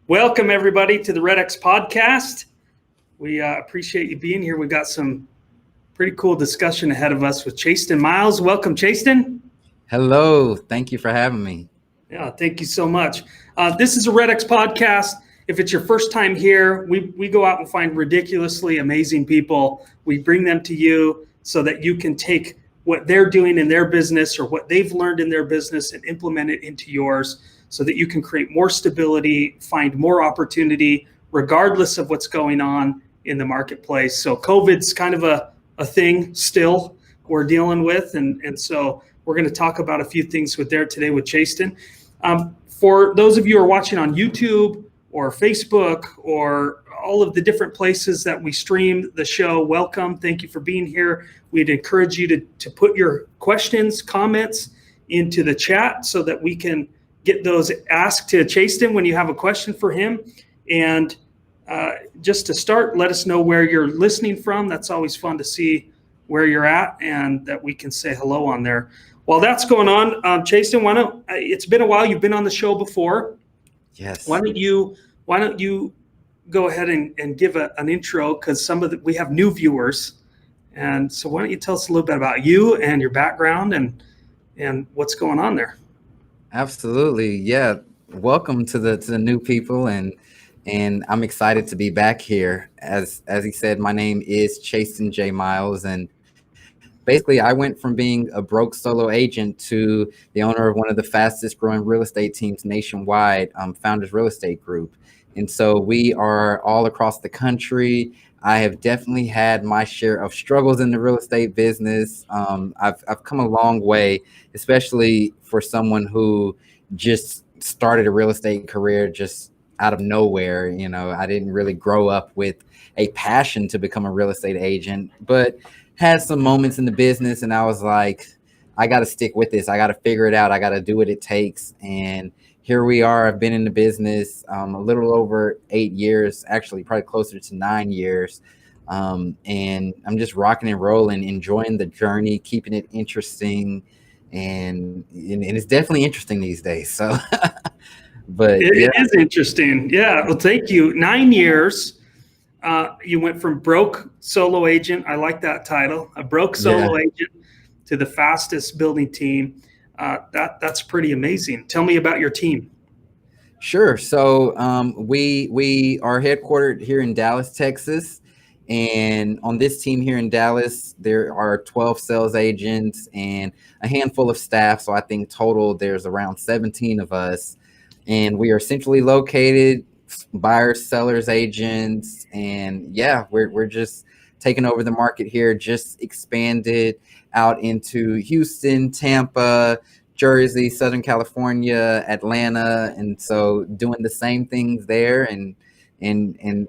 Welcome, everybody, to the REDX podcast. We appreciate you being here. We've got some pretty cool discussion ahead of us with Chastin Miles. Welcome, Chastin. Hello. Thank you for having me. Yeah, thank you so much. This is a REDX podcast. If it's your first time here, we go out and find ridiculously amazing people. We bring them to you so that you can take what they're doing in their business or what they've learned in their business and implement it into yours, so that you can create more stability, find more opportunity, regardless of what's going on in the marketplace. So COVID's kind of a thing still we're dealing with. And so we're going to talk about a few things today with Chastin. For those of you who are watching on YouTube or Facebook or all of the different places that we stream the show, welcome. Thank you for being here. We'd encourage you to put your questions, comments into the chat so that we can get those asked to Chastin when you have a question for him. And just to start, let us know where you're listening from. That's always fun to see where you're at and that we can say hello on there. While that's going on, Chastin, it's been a while. You've been on the show before. Yes. Why don't you go ahead and give an intro, because we have new viewers. And so why don't you tell us a little bit about you and your background and what's going on there? Absolutely. Yeah. Welcome to the new people, and I'm excited to be back here. As he said, my name is Chastin J Miles, and basically I went from being a broke solo agent to the owner of one of the fastest growing real estate teams nationwide, Founders Real Estate Group. And so we are all across the country. I have definitely had my share of struggles in the real estate business. I've come a long way, especially for someone who just started a real estate career just out of nowhere. You know, I didn't really grow up with a passion to become a real estate agent, but had some moments in the business, and I was like, I got to stick with this. I got to figure it out. I got to do what it takes. And here we are. I've been in the business a little over 8 years, actually probably closer to 9 years. And I'm just rocking and rolling, enjoying the journey, keeping it interesting. And it's definitely interesting these days. So, but it is interesting. Yeah. Well, thank you. 9 years. You went from broke solo agent. I like that title. A broke solo agent to the fastest building team. That's pretty amazing. Tell me about your team. Sure. So we are headquartered here in Dallas, Texas. And on this team here in Dallas, there are 12 sales agents and a handful of staff. So I think total there's around 17 of us. And we are centrally located, buyers, sellers, agents. And yeah, we're just taking over the market here, just expanded out into Houston, Tampa, Jersey, Southern California, Atlanta. And so doing the same things there. And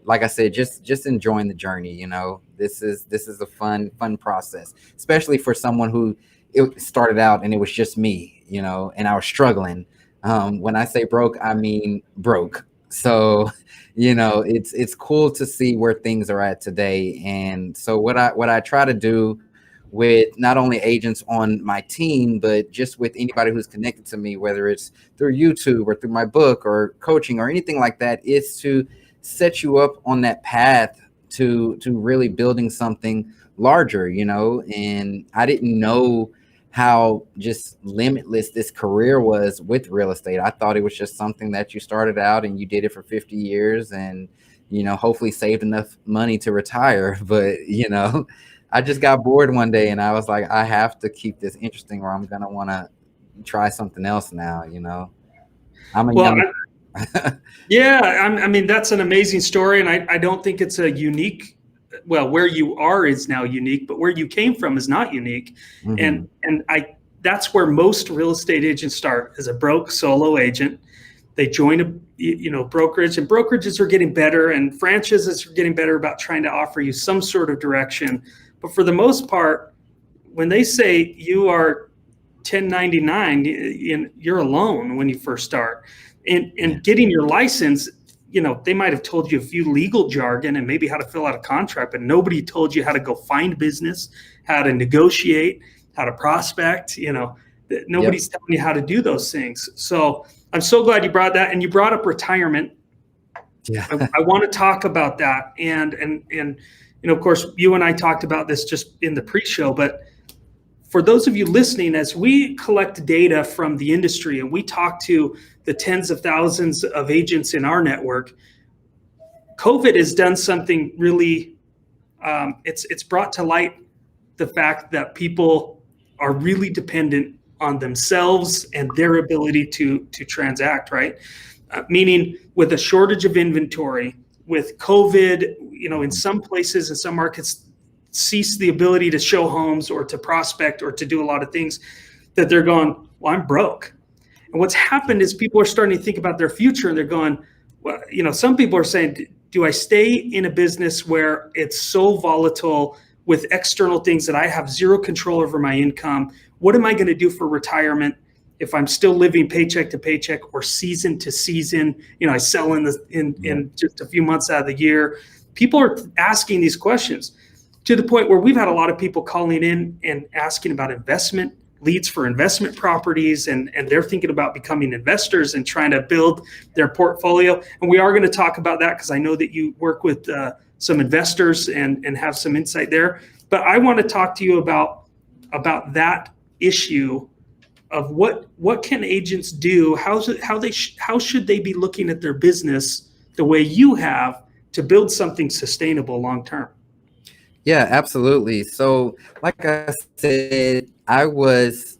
like I said, just enjoying the journey. You know, this is a fun process, especially for someone who it started out and it was just me, you know, and I was struggling. When I say broke, I mean broke. So, you know, it's cool to see where things are at today. And so what I try to do with not only agents on my team, but just with anybody who's connected to me, whether it's through YouTube or through my book or coaching or anything like that, is to set you up on that path to really building something larger, you know. And I didn't know how just limitless this career was with real estate. I thought it was just something that you started out and you did it for 50 years and, you know, hopefully saved enough money to retire. But, you know, I just got bored one day and I was like, I have to keep this interesting or I'm going to want to try something else now, you know. Yeah, I mean, that's an amazing story. And I don't think it's a unique, well, where you are is now unique, but where you came from is not unique. Mm-hmm. And that's where most real estate agents start, as a broke solo agent. They join a brokerage, and brokerages are getting better and franchises are getting better about trying to offer you some sort of direction. But for the most part, when they say you are 1099, you're alone when you first start. And getting your license, you know, they might have told you a few legal jargon and maybe how to fill out a contract, but nobody told you how to go find business, how to negotiate, how to prospect. You know, nobody's telling you how to do those things. So I'm so glad you brought that, and you brought up retirement. Yeah. I want to talk about that. And of course, you and I talked about this just in the pre-show, but for those of you listening, as we collect data from the industry and we talk to the tens of thousands of agents in our network, COVID has done something really, it's brought to light the fact that people are really dependent on themselves and their ability to transact, right? Meaning with a shortage of inventory, with COVID, in some places, in some markets, cease the ability to show homes or to prospect or to do a lot of things, that they're going, well, I'm broke. And what's happened is people are starting to think about their future and they're going, well, some people are saying, do I stay in a business where it's so volatile with external things that I have zero control over my income? What am I going to do for retirement if I'm still living paycheck to paycheck or season to season? I sell in just a few months out of the year. People are asking these questions to the point where we've had a lot of people calling in and asking about investment leads for investment properties, and they're thinking about becoming investors and trying to build their portfolio. And we are going to talk about that because I know that you work with some investors and have some insight there. But I want to talk to you about that issue of what can agents do? How should they be looking at their business the way you have to build something sustainable long term? Yeah, absolutely. So like I said, I was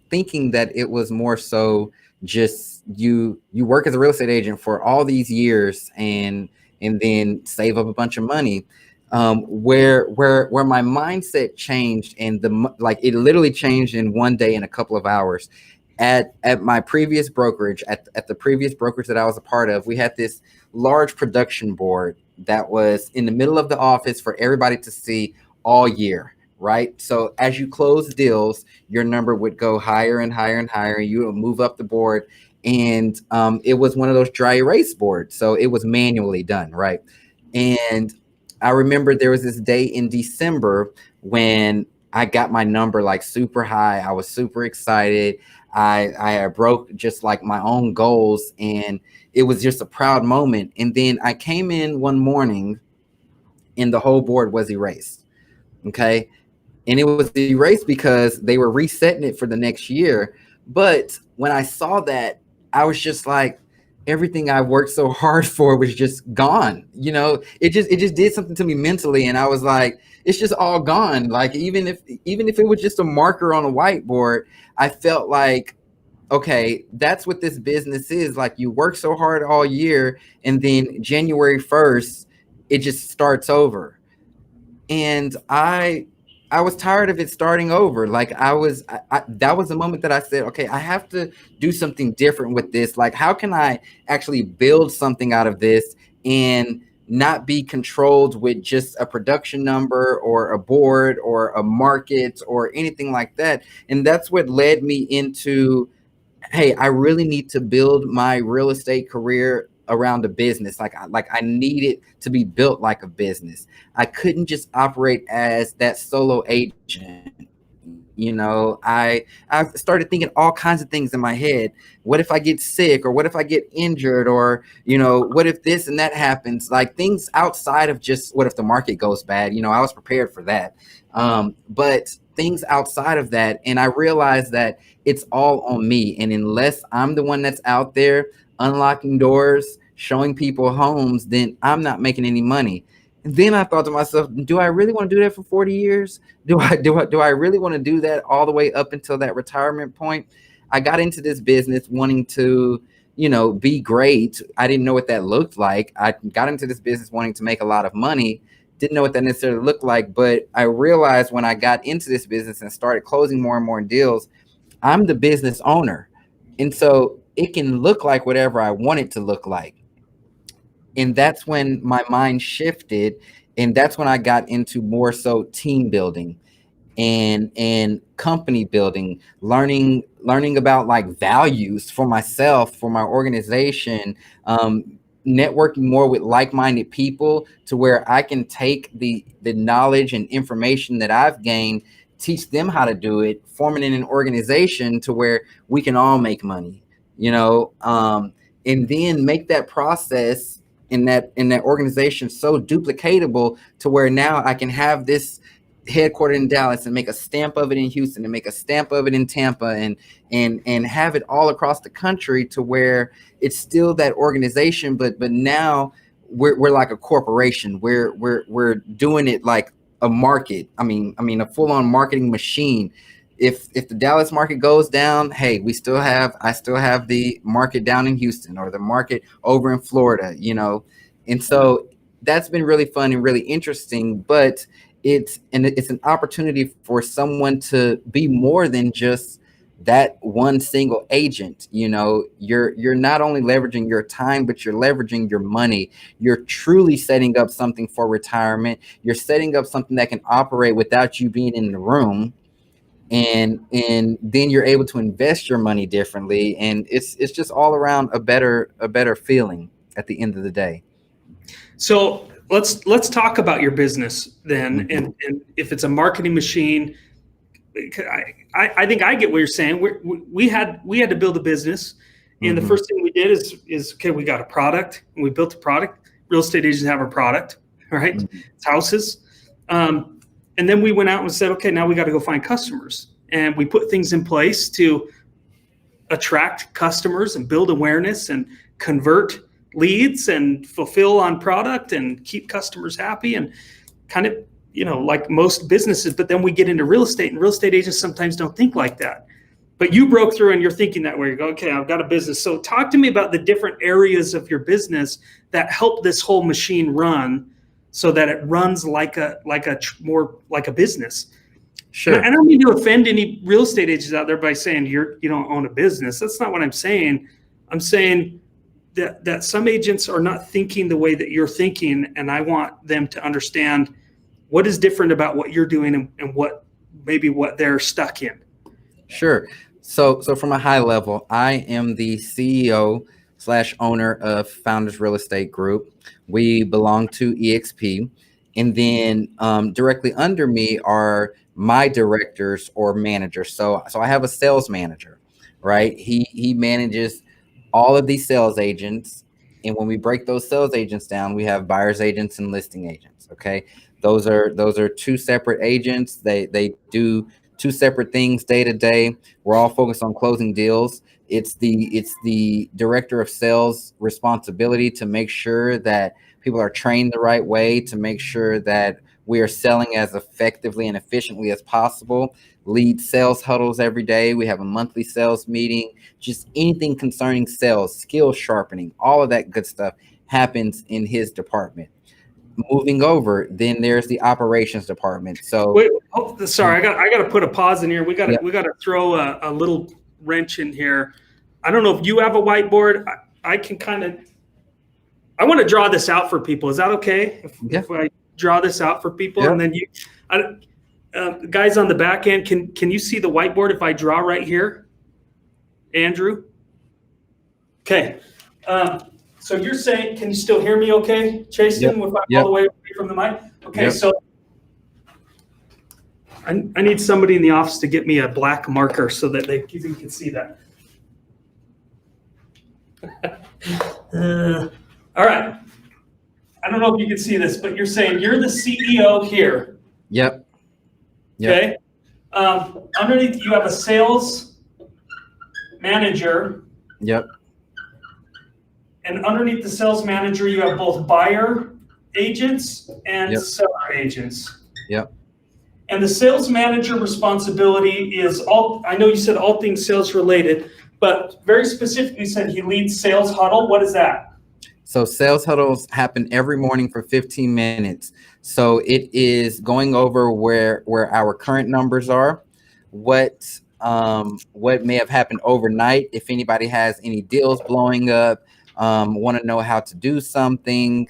thinking that it was more so just you work as a real estate agent for all these years and then save up a bunch of money. Where my mindset changed, and it literally changed in one day, in a couple of hours. At my previous brokerage, at the previous brokerage that I was a part of, we had this large production board that was in the middle of the office for everybody to see all year, right? So as you close deals, your number would go higher and higher and higher, and you would move up the board. And it was one of those dry erase boards, so it was manually done, right? And I remember there was this day in December when I got my number like super high. I was super excited. I broke just like my own goals, and it was just a proud moment. And then I came in one morning and the whole board was erased. Okay. And it was erased because they were resetting it for the next year. But when I saw that, I was just like, everything I worked so hard for was just gone. It just did something to me mentally. And I was like, it's just all gone. Like, even if it was just a marker on a whiteboard, I felt like, okay, that's what this business is. Like, you work so hard all year, and then January 1st, it just starts over. And I was tired of it starting over. Like, that was the moment that I said, okay, I have to do something different with this. Like, how can I actually build something out of this and not be controlled with just a production number or a board or a market or anything like that? And that's what led me into, hey, I really need to build my real estate career around a business. Like I need it to be built like a business. I couldn't just operate as that solo agent. I started thinking all kinds of things in my head. What if I get sick, or what if I get injured, or what if this and that happens? Like, things outside of just what if the market goes bad. I was prepared for that, but things outside of that. And I realized that it's all on me, and unless I'm the one that's out there unlocking doors, showing people homes, then I'm not making any money. And then I thought to myself, do I really want to do that for 40 years? Do I really want to do that all the way up until that retirement point? I got into this business wanting to, be great. I didn't know what that looked like. I got into this business wanting to make a lot of money. Didn't know what that necessarily looked like. But I realized when I got into this business and started closing more and more deals, I'm the business owner. And so it can look like whatever I want it to look like. And that's when my mind shifted. And that's when I got into more so team building and company building, learning about like values for myself, for my organization, networking more with like-minded people to where I can take the knowledge and information that I've gained, teach them how to do it, forming in an organization to where we can all make money, and then make that process in that organization so duplicatable to where now I can have this headquartered in Dallas and make a stamp of it in Houston and make a stamp of it in Tampa and have it all across the country to where it's still that organization, but now we're like a corporation. We're doing it like a market. I mean a full-on marketing machine. If the Dallas market goes down, hey, I still have the market down in Houston or the market over in Florida, and so that's been really fun and really interesting. But it's an opportunity for someone to be more than just that one single agent. You're not only leveraging your time, but you're leveraging your money. You're truly setting up something for retirement. You're setting up something that can operate without you being in the room. And then you're able to invest your money differently, and it's just all around a better feeling at the end of the day. So let's talk about your business then, and if it's a marketing machine. I think I get what you're saying. We had to build a business, and the first thing we did is okay, we got a product, and we built a product. Real estate agents have a product, right? It's houses. And then we went out and said, okay, now we got to go find customers. And we put things in place to attract customers and build awareness and convert leads and fulfill on product and keep customers happy and kind of, like most businesses. But then we get into real estate, and real estate agents sometimes don't think like that. But you broke through and you're thinking that way. You go, okay, I've got a business. So talk to me about the different areas of your business that help this whole machine run, so that it runs more like a business. Sure. And I don't mean to offend any real estate agents out there by saying you don't own a business. That's not what I'm saying. I'm saying that some agents are not thinking the way that you're thinking, and I want them to understand what is different about what you're doing and what they're stuck in. Sure. So from a high level, I am the CEO/owner of Founders Real Estate Group. We belong to EXP, and then directly under me are my directors or managers. So I have a sales manager, right? He manages all of these sales agents, and when we break those sales agents down, we have buyers agents and listing agents. Okay, those are two separate agents. They do two separate things day to day. We're all focused on closing deals. It's the director of sales responsibility to make sure that people are trained the right way, to make sure that we are selling as effectively and efficiently as possible. Lead sales huddles every day. We have a monthly sales meeting. Just anything concerning sales, skill sharpening, all of that good stuff happens in his department. Moving over, then there's the operations department. So wait, sorry, I got to put a pause in here. We got to throw a little wrench in here. I don't know if you have a whiteboard. I can I want to draw this out for people. Is that okay? If I draw this out for people, and then guys on the back end, can you see the whiteboard if I draw right here, Andrew? Okay. So you're saying, can you still hear me okay, Chastin, if I'm all the way away from the mic? Okay, so I need somebody in the office to get me a black marker so that you can see that. All right. I don't know if you can see this, but you're saying you're the CEO here. Yep. Okay. Underneath you have a sales manager. Yep. And underneath the sales manager, you have both buyer agents and seller agents. Yep. And the sales manager responsibility is I know you said all things sales related, but very specifically said he leads sales huddle. What is that? So sales huddles happen every morning for 15 minutes. So it is going over where our current numbers are, what may have happened overnight, if anybody has any deals blowing up, want to know how to do something,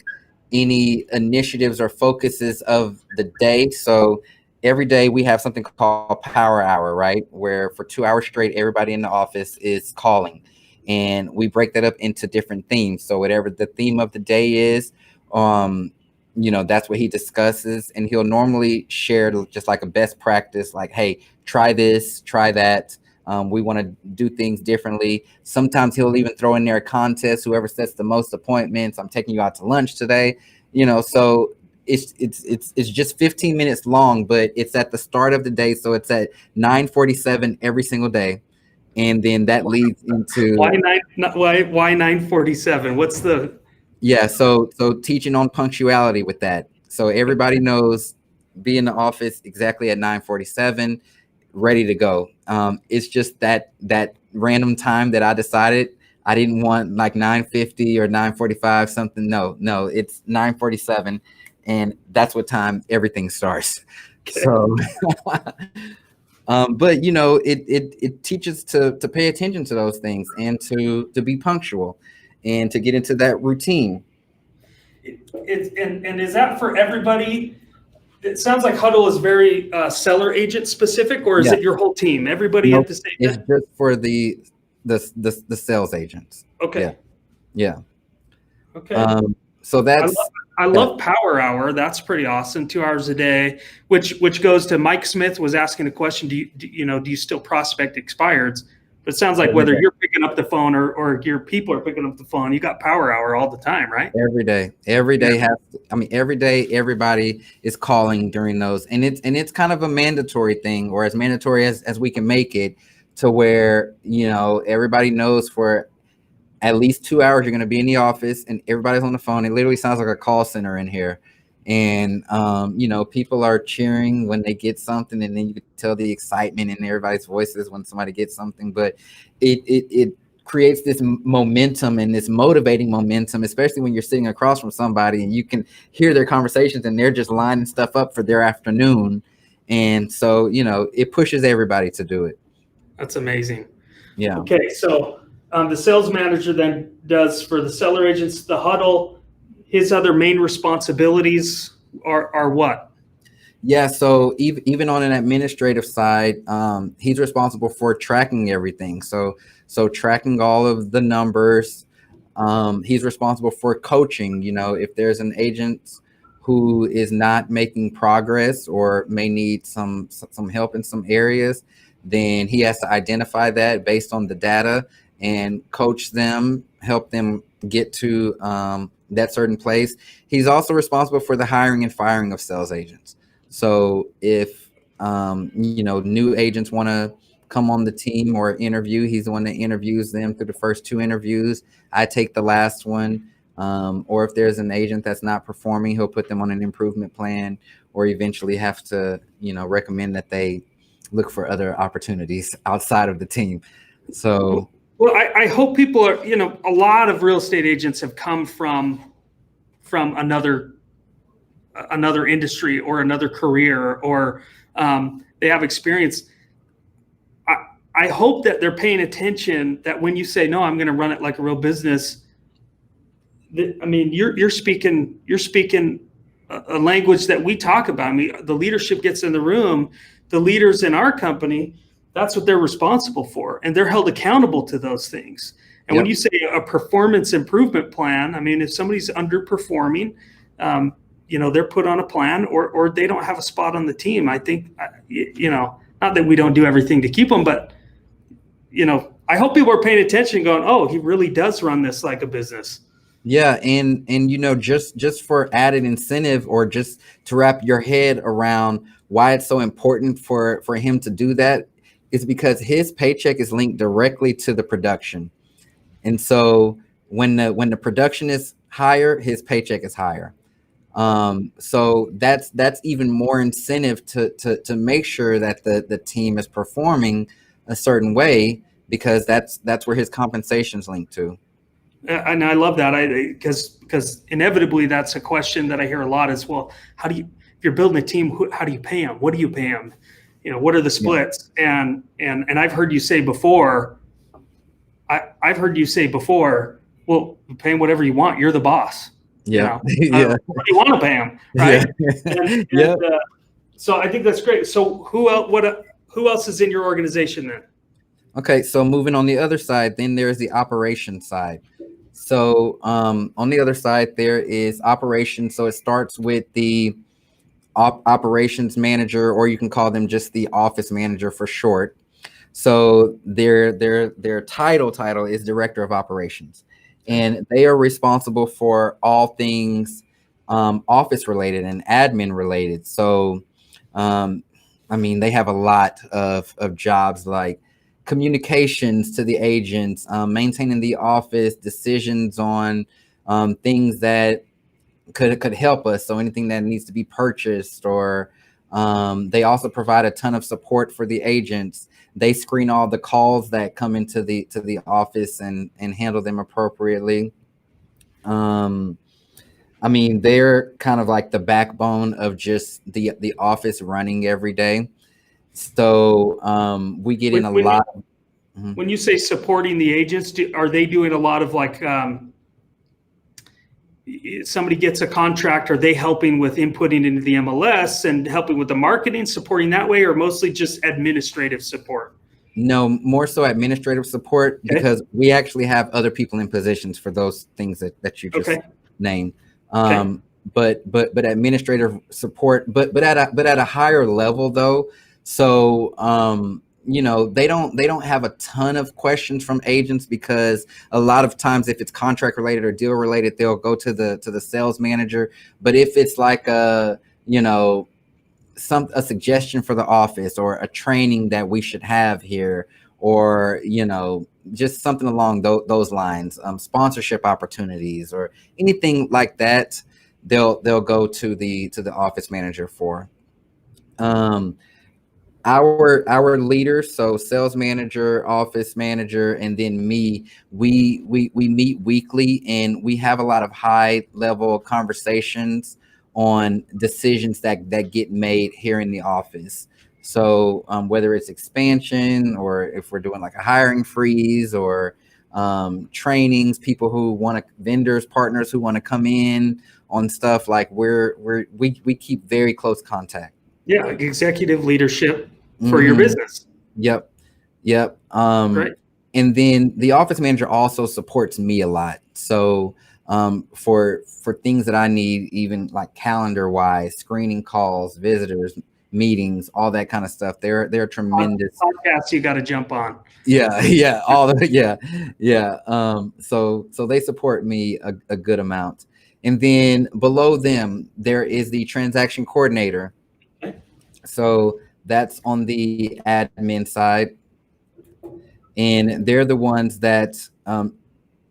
any initiatives or focuses of the day. So every day we have something called Power Hour, right? Where for 2 hours straight, everybody in the office is calling. And we break that up into different themes. So whatever the theme of the day is, that's what he discusses. And he'll normally share just like a best practice, like, hey, try this, try that. We want to do things differently. Sometimes he'll even throw in there a contest. Whoever sets the most appointments, I'm taking you out to lunch today. So it's just 15 minutes long, but it's at the start of the day. So it's at 9:47 every single day. And then that leads into why 9:47? What's the so teaching on punctuality with that. So everybody knows be in the office exactly at 9:47, ready to go. It's just that random time that I decided I didn't want like 9:50 or 9:45 something. No, it's 9:47, and that's what time everything starts. Okay. So but it teaches to pay attention to those things and to be punctual and to get into that routine. And is that for everybody? It sounds like Huddle is very seller agent specific, or is it your whole team? Everybody at the same time? It's just for the sales agents. Okay. Yeah. Okay. So that's I love Power Hour. That's pretty awesome. 2 hours a day, which goes to Mike Smith was asking a question. Do you still prospect expireds? But it sounds like whether you're picking up the phone or your people are picking up the phone, you got Power Hour all the time, right? Every day every day, everybody is calling during those, and it's kind of a mandatory thing, or as mandatory as we can make it, to where everybody knows for at least 2 hours you're going to be in the office and everybody's on the phone. It literally sounds like a call center in here. And people are cheering when they get something, and then you can tell the excitement in everybody's voices when somebody gets something. But it creates this momentum and this motivating momentum, especially when you're sitting across from somebody and you can hear their conversations and they're just lining stuff up for their afternoon. And so it pushes everybody to do it. That's amazing. Yeah. Okay, so the sales manager then does for the seller agents the Huddle. His other main responsibilities are what? Yeah, so even on an administrative side, he's responsible for tracking everything. So tracking all of the numbers. He's responsible for coaching. If there's an agent who is not making progress or may need some help in some areas, then he has to identify that based on the data and coach them, help them get to that certain place. He's also responsible for the hiring and firing of sales agents. So if new agents want to come on the team or interview, he's the one that interviews them through the first 2 interviews. I take the last one. Or if there's an agent that's not performing, he'll put them on an improvement plan, or eventually have to recommend that they look for other opportunities outside of the team. So well, I hope people are, a lot of real estate agents have come from another industry or another career, or they have experience. I hope that they're paying attention, that when you say, no, I'm going to run it like a real business, you're speaking a language that we talk about. The leadership gets in the room, the leaders in our company, that's what they're responsible for, and they're held accountable to those things. And when you say a performance improvement plan, if somebody's underperforming, they're put on a plan, or they don't have a spot on the team. I think, not that we don't do everything to keep them, but I hope people are paying attention and going, oh, he really does run this like a business. Yeah, and just for added incentive, or just to wrap your head around why it's so important for him to do that, is because his paycheck is linked directly to the production. And so when the production is higher, his paycheck is higher. So that's even more incentive to make sure that the team is performing a certain way, because that's where his compensation is linked to. And I love that, because inevitably that's a question that I hear a lot is, well, if you're building a team, how do you pay them? What do you pay them? What are the splits? Yeah. And I've heard you say before, well, you pay them whatever you want. You're the boss. Yeah. What do you want to pay them? Right. Yeah. So I think that's great. So who else is in your organization then? Okay. So moving on the other side, then there's the operations side. So on the other side, there is operations. So it starts with the operations manager, or you can call them just the office manager for short. So their title is director of operations, and they are responsible for all things office related and admin related. So I mean, they have a lot of jobs like communications to the agents, maintaining the office, decisions on things that could help us. So anything that needs to be purchased, or they also provide a ton of support for the agents. They screen all the calls that come into the office and handle them appropriately. I mean, they're kind of like the backbone of just the office running every day. So we get in a When lot. when you say supporting the agents, are they doing a lot of like somebody gets a contract? Are they helping with inputting into the MLS and helping with the marketing, supporting that way, or mostly just administrative support? No, more so administrative support, Okay. because we actually have other people in positions for those things that you just Okay. named. Okay. But administrative support, but at a higher level though. So you know, they don't have a ton of questions from agents, because a lot of times if it's contract related or deal related, they'll go to the sales manager. But if it's like a, you know, a suggestion for the office, or a training that we should have here, or, you know, just something along those lines, sponsorship opportunities or anything like that, they'll go to the office manager for. Our leaders, so sales manager, office manager, and then me, we meet weekly, and we have a lot of high level conversations on decisions that get made here in the office. So whether it's expansion, or if we're doing like a hiring freeze, or trainings, people who want to, vendors, partners who want to come in on stuff, like we keep very close contact. Yeah, like executive leadership for your Mm-hmm. business. Yep. Great. And then the office manager also supports me a lot. So for things that I need, even like calendar wise, screening calls, visitors, meetings, all that kind of stuff, they're tremendous. Podcasts you got to jump on. Yeah, all the yeah. So they support me a good amount. And then below them, there is the transaction coordinator. Okay. So that's on the admin side, and they're the ones that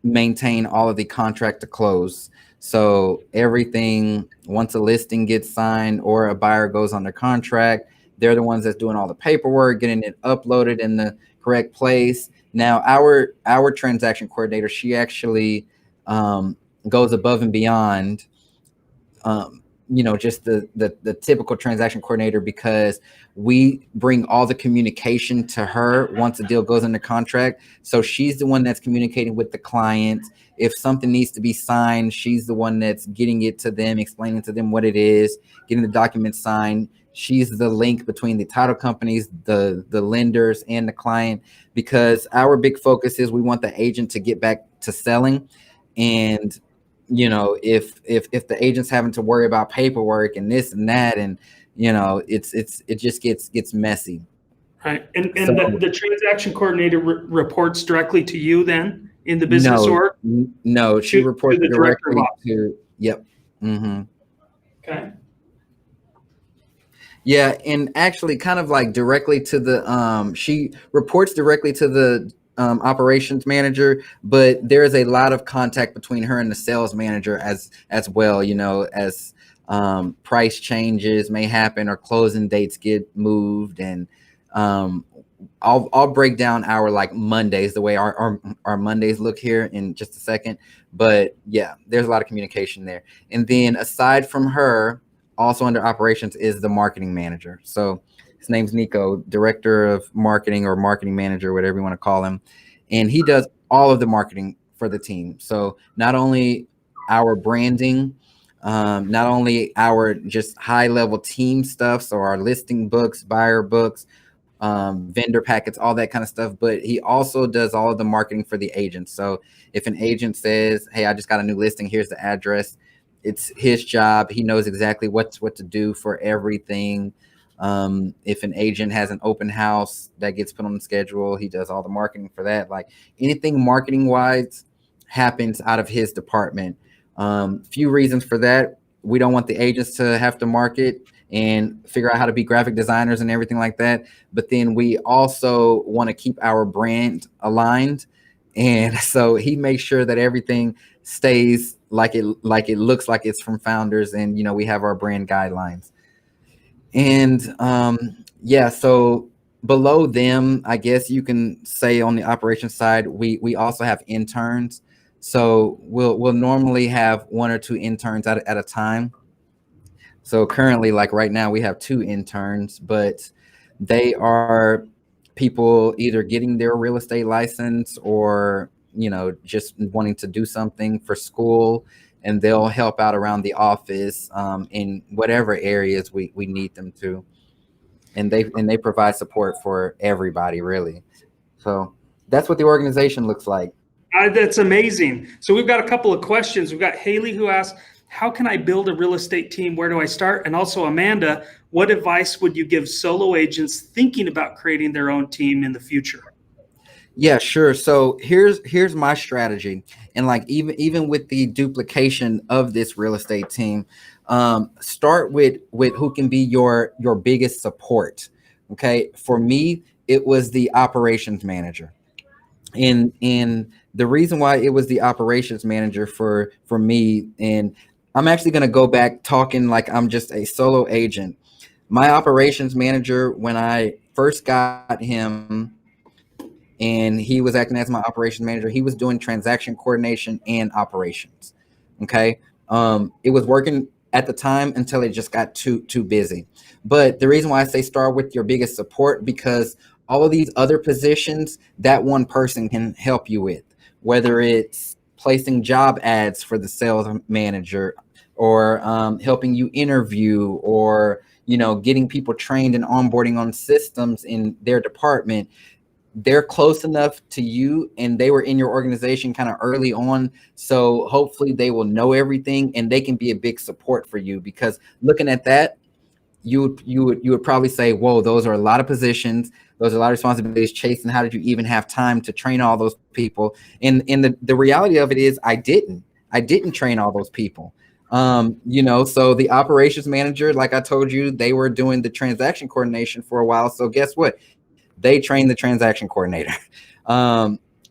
maintain all of the contract to close. So everything, once a listing gets signed or a buyer goes under contract, they're the ones that's doing all the paperwork, getting it uploaded in the correct place. Now, our transaction coordinator, she actually goes above and beyond. You know, just the typical transaction coordinator, because we bring all the communication to her once a deal goes into contract. So she's the one that's communicating with the client. If something needs to be signed, she's the one that's getting it to them, explaining to them what it is, getting the documents signed. She's the link between the title companies, the lenders, and the client, because our big focus is we want the agent to get back to selling. And you know, if the agent's having to worry about paperwork and this and that, and you know, it just gets messy. Right. And So the transaction coordinator reports directly to you then in the business org? no, she reports the director of directly ops. to, yep. Okay. Yeah, and actually kind of like directly to the she reports directly to the operations manager, but there is a lot of contact between her and the sales manager as well, you know, as price changes may happen or closing dates get moved. And I'll break down our like Mondays, the way our Mondays look here in just a second. But yeah, there's a lot of communication there. And then aside from her, also under operations is the marketing manager. So his name's Nico, director of marketing or marketing manager, whatever you want to call him. And he does all of the marketing for the team. So not only our branding, not only our just high level team stuff, so our listing books, buyer books, vendor packets, all that kind of stuff, but he also does all of the marketing for the agents. So if an agent says, hey, I just got a new listing, here's the address, it's his job. He knows exactly what to do for everything. If an agent has an open house that gets put on the schedule, he does all the marketing for that. Like anything marketing wise happens out of his department. Few reasons for that. We don't want the agents to have to market and figure out how to be graphic designers and everything like that. But then we also want to keep our brand aligned. And so he makes sure that everything stays like it looks like it's from founders. And, you know, we have our brand guidelines. And yeah, so below them, I guess you can say on the operations side, we also have interns. So we'll normally have 1 or 2 interns at a time. So currently, like right now, we have 2 interns, but they are people either getting their real estate license or, you know, just wanting to do something for school, and they'll help out around the office in whatever areas we need them to. And they provide support for everybody, really. So that's what the organization looks like. That's amazing. So we've got a couple of questions. We've got Haley who asks, how can I build a real estate team? Where do I start? And also Amanda, what advice would you give solo agents thinking about creating their own team in the future? Yeah, sure. So here's my strategy. And like even with the duplication of this real estate team, start with who can be your biggest support. Okay. For me, it was the operations manager. And the reason why it was the operations manager for me, and I'm actually going to go back talking like I'm just a solo agent. My operations manager, when I first got him and he was acting as my operations manager, he was doing transaction coordination and operations. Okay. It was working at the time until it just got too busy. But the reason why I say start with your biggest support, because all of these other positions that one person can help you with, whether it's placing job ads for the sales manager, or helping you interview, or, you know, getting people trained and onboarding on systems in their department. They're close enough to you and they were in your organization kind of early on. So hopefully they will know everything and they can be a big support for you, because looking at that, you would probably say, whoa, those are a lot of positions. Those are a lot of responsibilities. Chastin, how did you even have time to train all those people? And the reality of it is I didn't train all those people. You know, so the operations manager, like I told you, they were doing the transaction coordination for a while. So guess what? They trained the transaction coordinator.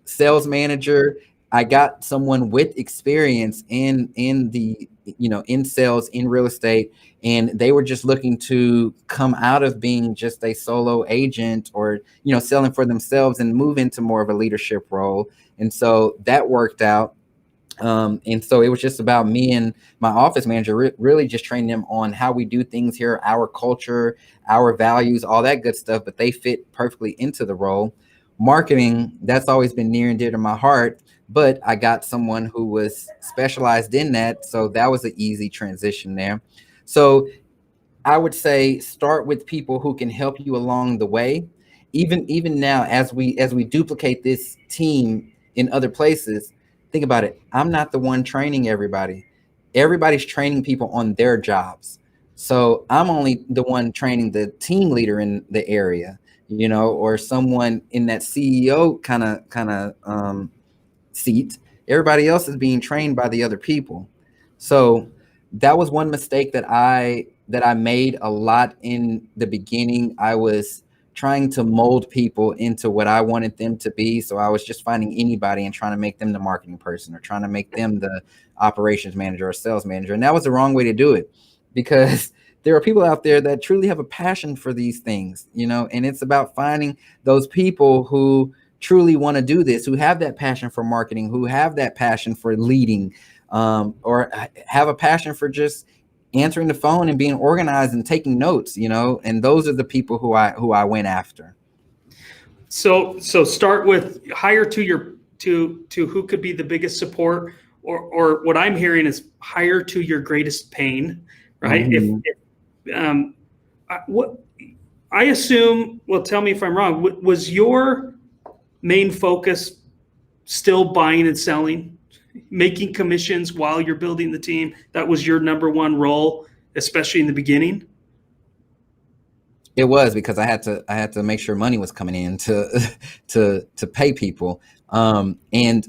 Sales manager, I got someone with experience in the, you know, in sales, in real estate, and they were just looking to come out of being just a solo agent or, you know, selling for themselves and move into more of a leadership role. And so that worked out. And so it was just about me and my office manager really just training them on how we do things here, our culture, our values, all that good stuff, but they fit perfectly into the role. Marketing, that's always been near and dear to my heart, but I got someone who was specialized in that. So that was an easy transition there. So I would say start with people who can help you along the way. Even now, as we duplicate this team in other places, think about it. I'm not the one training everybody. Everybody's training people on their jobs. So I'm only the one training the team leader in the area, you know, or someone in that CEO kind of seat. Everybody else is being trained by the other people. So that was one mistake that I made a lot in the beginning. I was trying to mold people into what I wanted them to be. So I was just finding anybody and trying to make them the marketing person or trying to make them the operations manager or sales manager. And that was the wrong way to do it, because there are people out there that truly have a passion for these things, you know, and it's about finding those people who truly want to do this, who have that passion for marketing, who have that passion for leading, or have a passion for just answering the phone and being organized and taking notes, you know, and those are the people who I went after. So start with hire to who could be the biggest support, or what I'm hearing is hire to your greatest pain, right? Mm-hmm. What I assume, well, tell me if I'm wrong. Was your main focus still buying and selling, making commissions while you're building the team? That was your number one role, especially in the beginning? It was because I had to make sure money was coming in to to pay people. And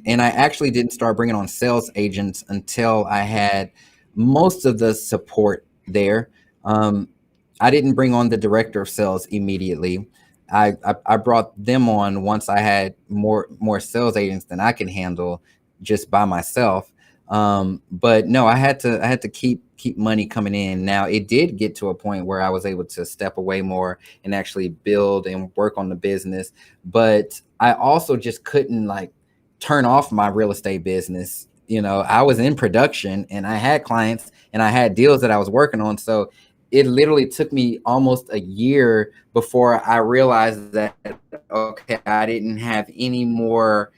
I actually didn't start bringing on sales agents until I had most of the support there. Um, I didn't bring on the director of sales immediately. I brought them on once I had more sales agents than I could handle just by myself. But no, I had to keep money coming in. Now it did get to a point where I was able to step away more and actually build and work on the business. But I also just couldn't like turn off my real estate business. I was in production and I had clients and I had deals that I was working on. So it literally took me almost a year before I realized that, okay, I didn't have any more,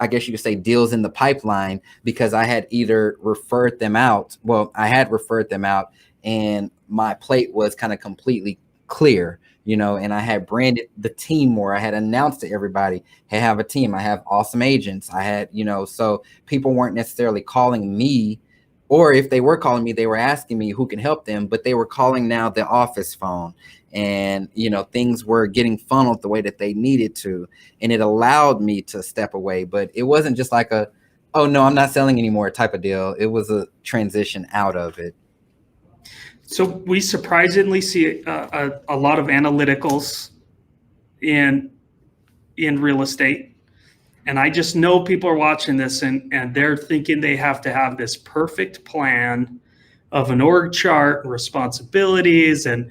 I guess you could say, deals in the pipeline, because I had either referred them out. Well, I had referred them out and my plate was kind of completely clear, and I had branded the team more. I had announced to everybody, hey, I have a team. I have awesome agents. I had, so people weren't necessarily calling me, or if they were calling me, they were asking me who can help them, but they were calling now the office phone. And, things were getting funneled the way that they needed to. And it allowed me to step away. But it wasn't just like oh, no, I'm not selling anymore type of deal. It was a transition out of it. So we surprisingly see a lot of analyticals in real estate. And I just know people are watching this and they're thinking they have to have this perfect plan of an org chart, responsibilities, and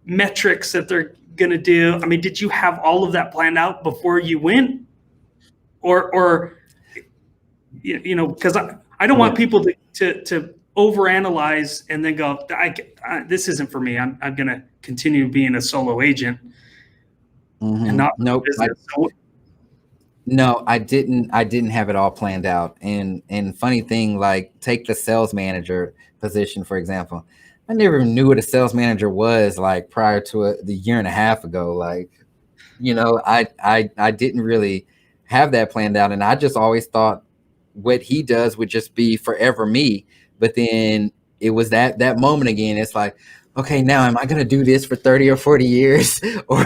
metrics that they're going to do. I mean, did you have all of that planned out before you went? Or because I don't want people to overanalyze and then go, this isn't for me. I'm going to continue being a solo agent and not Nope. No, I didn't have it all planned out. And funny thing, like take the sales manager position, for example. I never knew what a sales manager was like prior to the year and a half ago. Like, I didn't really have that planned out. And I just always thought what he does would just be forever me. But then it was that moment again. It's like, okay, now am I gonna do this for 30 or 40 years? Or,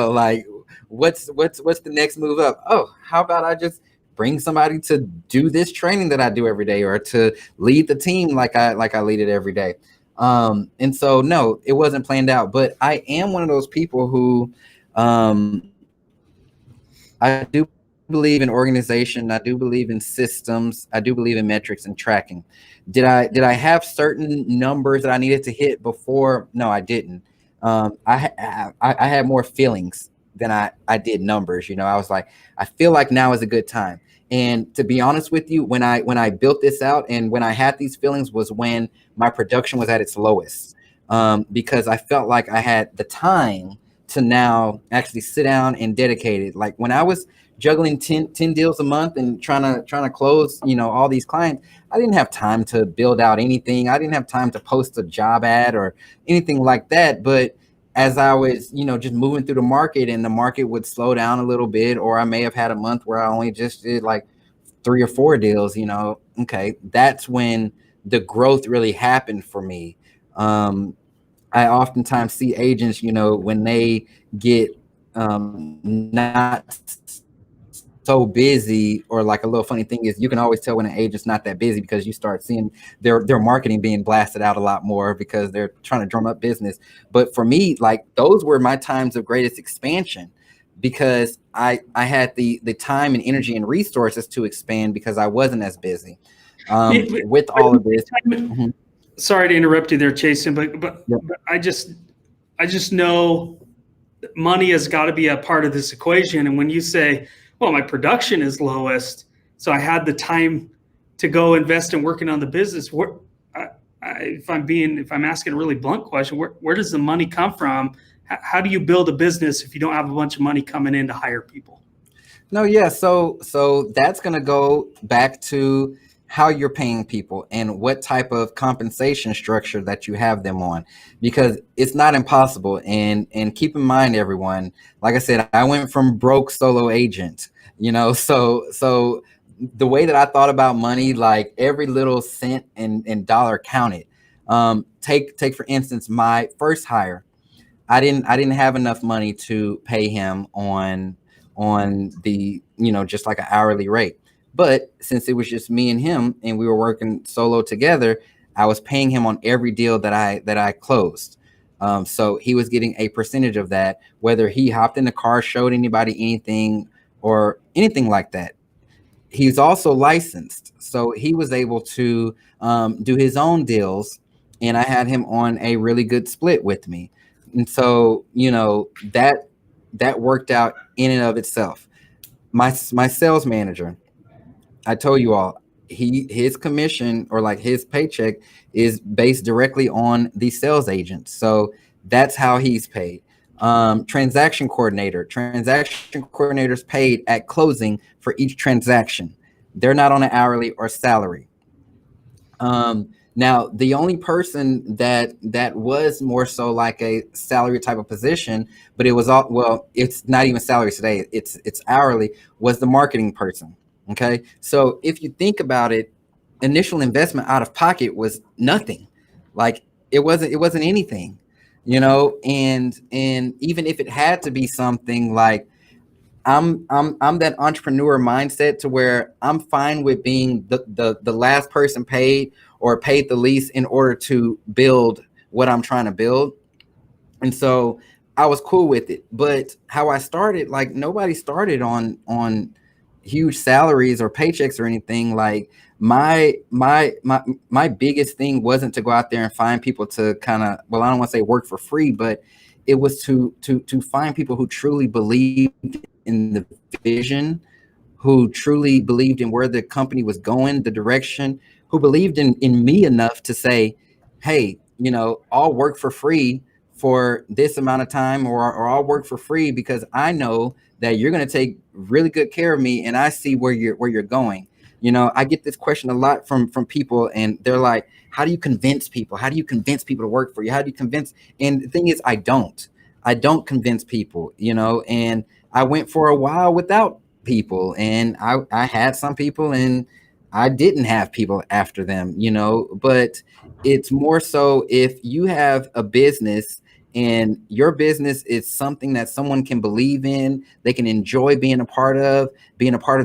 like what's the next move up? Oh, how about I just bring somebody to do this training that I do every day, or to lead the team like I lead it every day. And so no, it wasn't planned out. But I am one of those people who I do believe in organization. I do believe in systems. I do believe in metrics and tracking. Did I have certain numbers that I needed to hit before? No, I didn't. I had more feelings than I did numbers. I was like, I feel like now is a good time. And to be honest with you, when I built this out and when I had these feelings was when my production was at its lowest, because I felt like I had the time to now actually sit down and dedicate it. Like when I was juggling 10 deals a month and trying to close, all these clients, I didn't have time to build out anything. I didn't have time to post a job ad or anything like that. But as I was, just moving through the market and the market would slow down a little bit, or I may have had a month where I only just did like 3 or 4 deals, okay, that's when the growth really happened for me. I oftentimes see agents, when they get not so busy, or like a little funny thing is you can always tell when an agent's not that busy because you start seeing their marketing being blasted out a lot more because they're trying to drum up business. But for me, like those were my times of greatest expansion, because I had the time and energy and resources to expand because I wasn't as busy with all of this. Mm-hmm. Sorry to interrupt you there, Chastin, but I just know money has got to be a part of this equation. And when you say, well, my production is lowest, so I had the time to go invest in working on the business. If I'm asking a really blunt question, where does the money come from? How do you build a business if you don't have a bunch of money coming in to hire people? No, yeah. So that's going to go back to how you're paying people and what type of compensation structure that you have them on, because it's not impossible. And keep in mind, everyone, like I said, I went from broke solo agent, so the way that I thought about money, like every little cent and dollar counted. Take for instance, my first hire. I didn't have enough money to pay him on the, just like an hourly rate. But since it was just me and him and we were working solo together, I was paying him on every deal that I closed. So he was getting a percentage of that, whether he hopped in the car, showed anybody anything or anything like that. He's also licensed, so he was able to do his own deals, and I had him on a really good split with me. And so, that worked out in and of itself. My sales manager, I told you all, his commission, or like his paycheck, is based directly on the sales agent. So that's how he's paid. Transaction coordinators paid at closing for each transaction. They're not on an hourly or salary. Now, the only person that was more so like a salary type of position, but it was all, well, it's not even salary today, it's hourly, was the marketing person. Okay, so if you think about it, initial investment out of pocket was nothing. Like it wasn't anything, and even if it had to be something, like I'm that entrepreneur mindset to where I'm fine with being the last person paid or paid the least in order to build what I'm trying to build. And so I was cool with it. But how I started, like, nobody started on huge salaries or paychecks or anything. Like, my biggest thing wasn't to go out there and find people to kind of, well, I don't want to say work for free, but it was to find people who truly believed in the vision, who truly believed in where the company was going, the direction, who believed in me enough to say, hey, I'll work for free for this amount of time, or I'll work for free because I know that you're going to take really good care of me and I see where you're going. I get this question a lot from people, and they're like, how do you convince people? How do you convince people to work for you? How do you convince? And the thing is, I don't convince people, and I went for a while without people, and I had some people and I didn't have people after them, but it's more so if you have a business and your business is something that someone can believe in, they can enjoy being a part of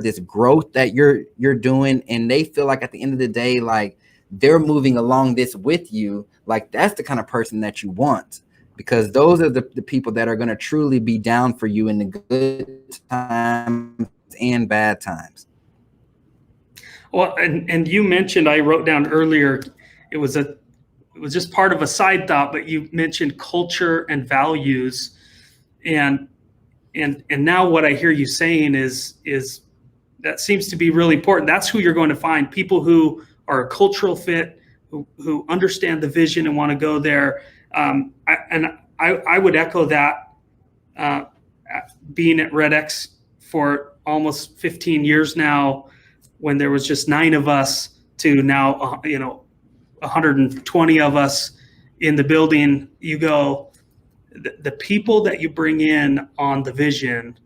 this growth that you're doing, and they feel like at the end of the day, like, they're moving along this with you, like, that's the kind of person that you want, because those are the people that are going to truly be down for you in the good times and bad times. Well, and you mentioned, I wrote down earlier, it was just part of a side thought, but you mentioned culture and values, and now what I hear you saying is that seems to be really important. That's who you're going to find, people who are a cultural fit, who understand the vision and want to go there. I would echo that, being at REDX for almost 15 years now, when there was just 9 of us to now, 120 of us in the building. You go, the people that you bring in on the vision,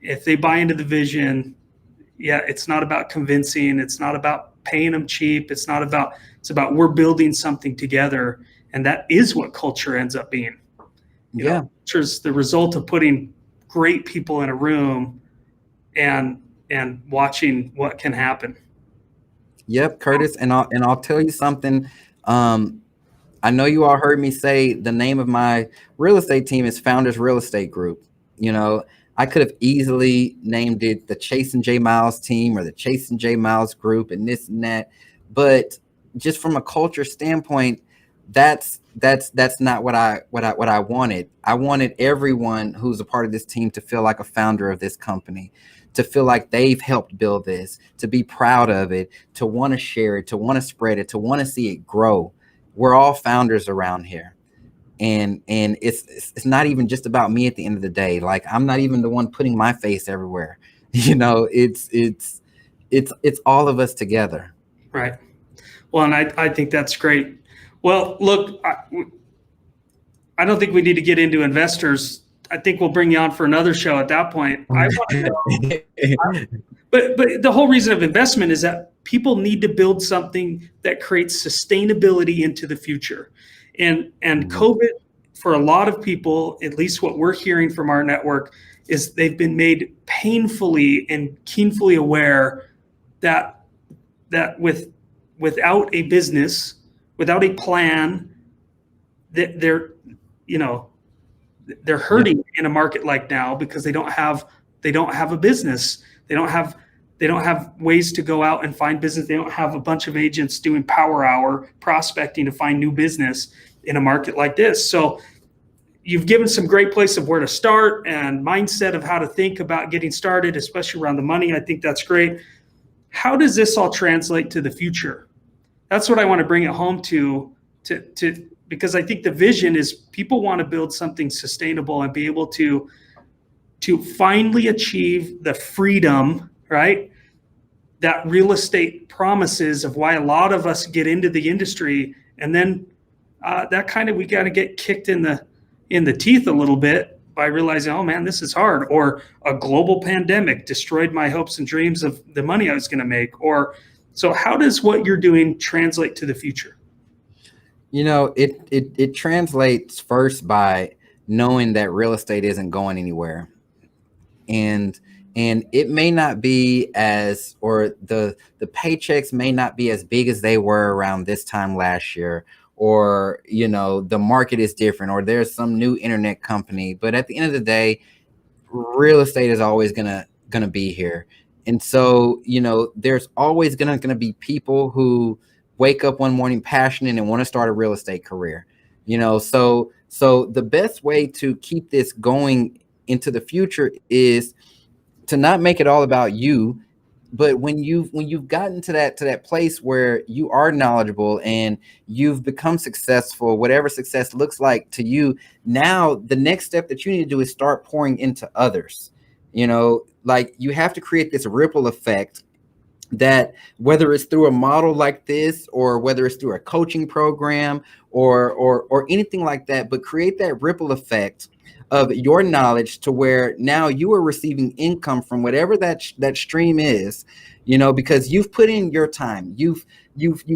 if they buy into the vision, yeah, it's not about convincing. It's not about paying them cheap. It's about we're building something together. And that is what culture ends up being. Culture's the result of putting great people in a room and watching what can happen. Yep, Curtis, and I'll tell you something. I know you all heard me say the name of my real estate team is Founders Real Estate Group. I could have easily named it the Chastin J Miles team or the Chastin J Miles group and this and that, but just from a culture standpoint, that's not what I wanted. I wanted everyone who's a part of this team to feel like a founder of this company, to feel like they've helped build this, to be proud of it, to want to share it, to want to spread it, to want to see it grow. We're all founders around here. And it's not even just about me at the end of the day. Like, I'm not even the one putting my face everywhere. It's all of us together. Right. Well, and I think that's great. Well, look, I don't think we need to get into investors. I think we'll bring you on for another show at that point. I want to know, but the whole reason of investment is that people need to build something that creates sustainability into the future. And COVID for a lot of people, at least what we're hearing from our network, is they've been made painfully and keenly aware that without a business, without a plan, that they're hurting in a market like now because they don't have a business. They don't have ways to go out and find business. They don't have a bunch of agents doing power hour prospecting to find new business in a market like this. So you've given some great place of where to start and mindset of how to think about getting started, especially around the money. I think that's great. How does this all translate to the future? That's what I want to bring it home to because I think the vision is people want to build something sustainable and be able to finally achieve the freedom, right, that real estate promises, of why a lot of us get into the industry. And then that kind of, we got to get kicked in the teeth a little bit by realizing, oh man, this is hard, or a global pandemic destroyed my hopes and dreams of the money I was going to make. So how does what you're doing translate to the future? It translates first by knowing that real estate isn't going anywhere. And it may not be the paychecks may not be as big as they were around this time last year, or, the market is different, or there's some new internet company. But at the end of the day, real estate is always gonna be here. And so, there's always gonna be people who wake up one morning passionate and want to start a real estate career. So the best way to keep this going into the future is to not make it all about you, but when you've gotten to that place where you are knowledgeable and you've become successful, whatever success looks like to you, now the next step that you need to do is start pouring into others. Like, you have to create this ripple effect, that whether it's through a model like this, or whether it's through a coaching program, or anything like that, but create that ripple effect of your knowledge to where now you are receiving income from whatever that stream is, because you've put in your time, you've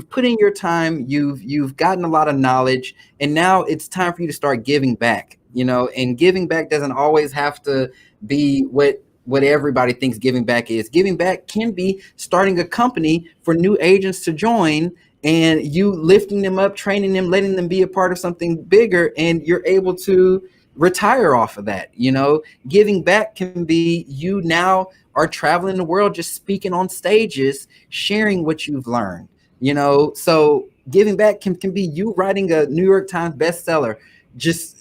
put in your time, you've gotten a lot of knowledge, and now it's time for you to start giving back. And giving back doesn't always have to be what everybody thinks giving back is. Giving back can be starting a company for new agents to join, and you lifting them up, training them, letting them be a part of something bigger, and you're able to retire off of that. Giving back can be you now are traveling the world, just speaking on stages, sharing what you've learned. So giving back can be you writing a New York Times bestseller, just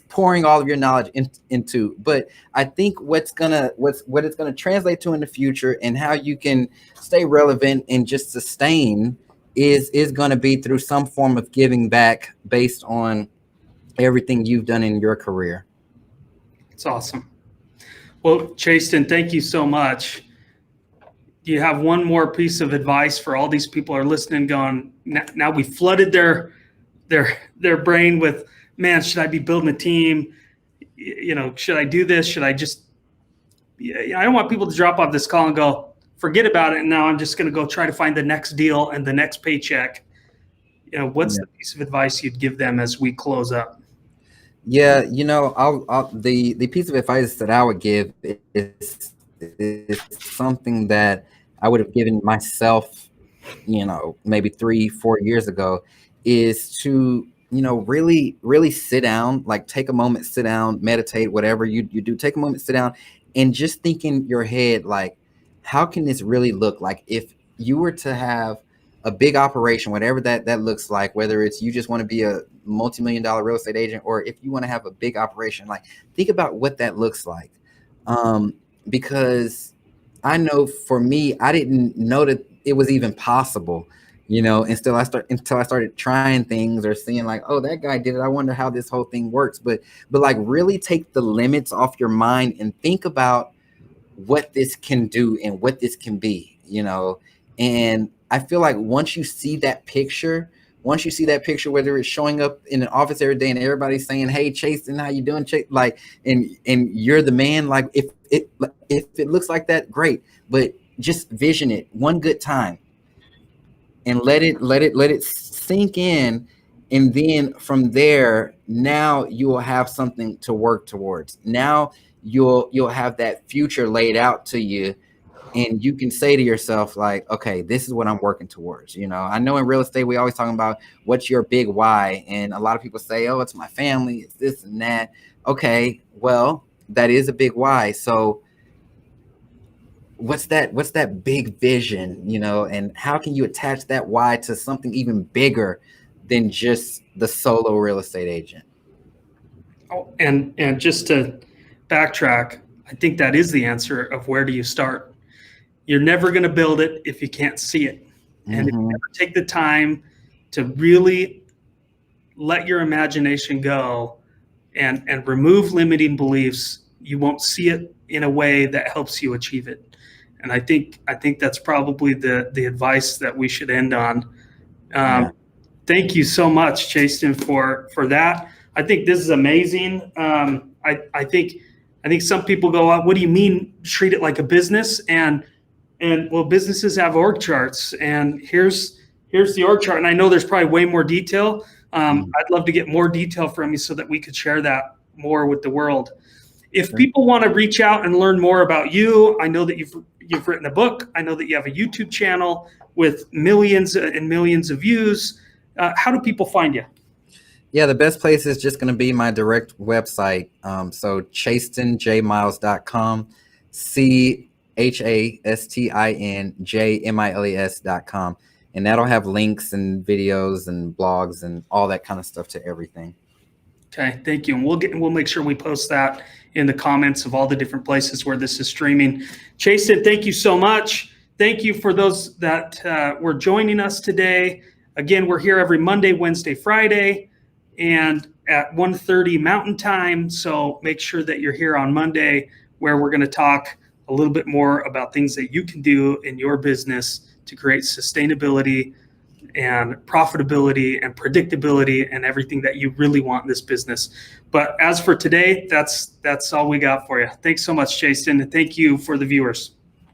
pouring all of your knowledge into. But I think what it's gonna translate to in the future, and how you can stay relevant and just sustain, is going to be through some form of giving back based on everything you've done in your career. It's awesome. Well, Chastin, thank you so much. Do you have one more piece of advice for all these people who are listening, going, now we flooded their brain with, man, should I be building a team? Should I do this? Should I just, I don't want people to drop off this call and go, forget about it, and now I'm just going to go try to find the next deal and the next paycheck. What's the piece of advice you'd give them as we close up? Yeah, the piece of advice that I would give is something that I would have given myself, maybe 3-4 years ago, is to, really, really sit down, like take a moment, sit down, meditate, whatever you do, take a moment, sit down, and just think in your head, like, how can this really look like if you were to have a big operation, whatever that looks like, whether it's you just want to be a multi-million-dollar real estate agent, or if you want to have a big operation, like, think about what that looks like. Because I know for me, I didn't know that it was even possible, until I started trying things, or seeing like, oh, that guy did it, I wonder how this whole thing works. But like, really take the limits off your mind and think about what this can do and what this can be, and I feel like once you see that picture, whether it's showing up in an office every day and everybody's saying, hey, Chastin, how you doing? Like, and you're the man, like, if it looks like that, great. But just vision it one good time and let it sink in, And then from there, now you will have something to work towards. Now you'll have that future laid out to you, and you can say to yourself, like, okay, this is what I'm working towards. I know in real estate we always talking about what's your big why, and a lot of people say, oh, it's my family, it's this and that. Okay, well, that is a big why. So what's that big vision, and how can you attach that why to something even bigger than just the solo real estate agent? Oh, and just to backtrack, I think that is the answer of where do you start. You're never going to build it if you can't see it. And if you never take the time to really let your imagination go and remove limiting beliefs, you won't see it in a way that helps you achieve it. And I think that's probably the advice that we should end on. Thank you so much, Chastin, for that. I think this is amazing. I think some people go, what do you mean treat it like a business? And well, businesses have org charts, and here's the org chart. And I know there's probably way more detail. I'd love to get more detail from you so that we could share that more with the world. If people want to reach out and learn more about you, I know that you've written a book. I know that you have a YouTube channel with millions and millions of views. How do people find you? Yeah, the best place is just going to be my direct website. So ChastinJmiles.com, ChastinJmiles.com. And that'll have links and videos and blogs and all that kind of stuff to everything. Okay, thank you. And we'll make sure we post that in the comments of all the different places where this is streaming. Chastin, thank you so much. Thank you for those that were joining us today. Again, we're here every Monday, Wednesday, Friday, and at 1:30 Mountain Time. So make sure that you're here on Monday, where we're going to talk a little bit more about things that you can do in your business to create sustainability and profitability and predictability and everything that you really want in this business. But as for today, that's all we got for you. Thanks so much, Chastin, and thank you for the viewers.